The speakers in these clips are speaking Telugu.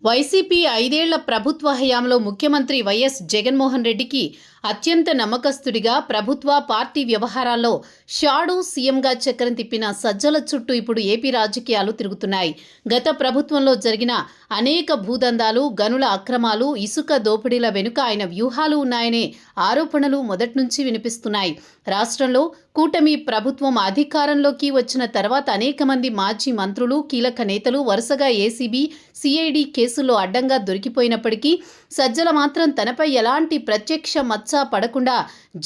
వైసీపీ 5 ఏళ్ల ప్రభుత్వ హయాంలో ముఖ్యమంత్రి వైఎస్ జగన్మోహన్ రెడ్డికి అత్యంత నమ్మకస్తుడిగా ప్రభుత్వ పార్టీ వ్యవహారాల్లో షాడో సీఎంగా చక్రం తిప్పిన సజ్జల చుట్టూ ఇప్పుడు ఏపీ రాజకీయాలు తిరుగుతున్నాయి. గత ప్రభుత్వంలో జరిగిన అనేక భూదందాలు, గనుల అక్రమాలు, ఇసుక దోపిడీల వెనుక ఆయన వ్యూహాలు ఉన్నాయనే ఆరోపణలు మొదటి నుంచి వినిపిస్తున్నాయి. రాష్ట్రంలో కూటమి ప్రభుత్వం అధికారంలోకి వచ్చిన తర్వాత అనేక మంది మాజీ మంత్రులు, కీలక నేతలు వరుసగా ఏసీబీ, సిఐడి కేసుల్లో అడ్డంగా దొరికిపోయినప్పటికీ సజ్జల మాత్రం తనపై ఎలాంటి ప్రత్యక్ష మచ్చ పడకుండా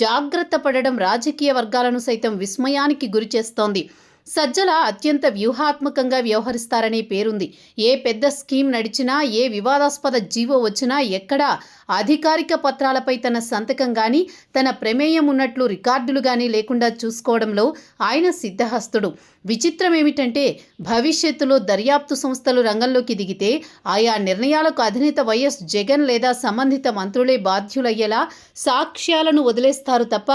జాగ్రత్త పడడం రాజకీయ వర్గాలను సైతం విస్మయానికి గురిచేస్తోంది. సజ్జల అత్యంత వ్యూహాత్మకంగా వ్యవహరిస్తారనే పేరుంది. ఏ పెద్ద స్కీమ్ నడిచినా, ఏ వివాదాస్పద జీవో వచ్చినా ఎక్కడా అధికారిక పత్రాలపై తన సంతకం కానీ, తన ప్రమేయం ఉన్నట్లు రికార్డులు కానీ లేకుండా చూసుకోవడంలో ఆయన సిద్ధహస్తుడు. విచిత్రం ఏమిటంటే భవిష్యత్తులో దర్యాప్తు సంస్థలు రంగంలోకి దిగితే ఆయా నిర్ణయాలకు అధినేత వైఎస్ జగన్ లేదా సంబంధిత మంత్రులే బాధ్యులయ్యేలా సాక్ష్యాలను వదిలేస్తారు తప్ప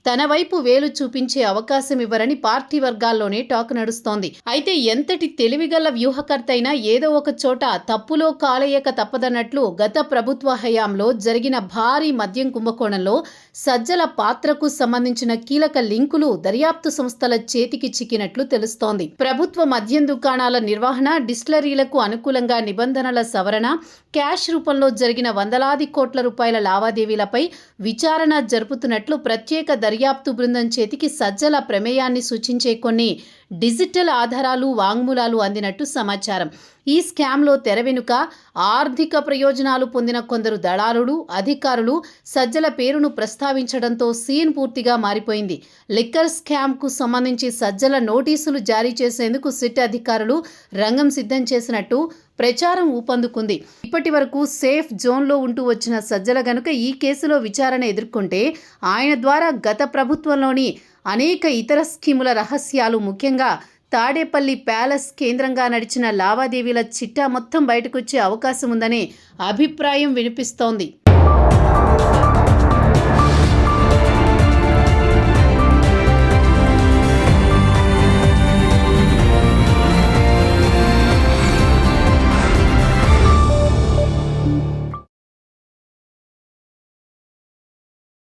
తన వైపు వేలు చూపించే అవకాశం ఇవ్వరని పార్టీ వర్గాల్లోనే టాక్ నడుస్తోంది. అయితే ఎంతటి తెలివిగల వ్యూహకర్త అయినా ఏదో ఒక చోట తప్పులో కాలేయక తప్పదన్నట్లు గత ప్రభుత్వ హయాంలో జరిగిన భారీ మద్యం కుంభకోణంలో సజ్జల పాత్రకు సంబంధించిన కీలక లింకులు దర్యాప్తు సంస్థల చేతికి చిక్కినట్లు తెలుస్తోంది. ప్రభుత్వ మద్యం దుకాణాల నిర్వహణ, డిస్టిలరీలకు అనుకూలంగా నిబంధనల సవరణ, క్యాష్ రూపంలో జరిగిన వందలాది కోట్ల రూపాయల లావాదేవీలపై విచారణ జరుపుతున్నట్లు ప్రత్యేక దర్యాప్తు బృందం చేతికి సజ్జల ప్రమేయాన్ని సూచించే కొన్ని డిజిటల్ ఆధారాలు, వాంగ్మూలాలు అందినట్టు సమాచారం. ఈ స్కామ్లో తెర వెనుక ఆర్థిక ప్రయోజనాలు పొందిన కొందరు దళారులు, అధికారులు సజ్జల పేరును ప్రస్తావించడంతో సీన్ పూర్తిగా మారిపోయింది. లిక్కర్ స్కామ్కు సంబంధించి సజ్జల నోటీసులు జారీ చేసేందుకు సిట్ అధికారులు రంగం సిద్ధం చేసినట్టు ప్రచారం ఊపందుకుంది. ఇప్పటి వరకు సేఫ్ జోన్లో ఉంటూ వచ్చిన సజ్జల గనుక ఈ కేసులో విచారణ ఎదుర్కొంటే ఆయన ద్వారా గత ప్రభుత్వంలోని అనేక ఇతర స్కీముల రహస్యాలు, ముఖ్యంగా తాడేపల్లి ప్యాలెస్ కేంద్రంగా నడిచిన లావాదేవీల చిట్టా మొత్తం బయటకొచ్చే అవకాశం ఉందనే అభిప్రాయం వినిపిస్తోంది.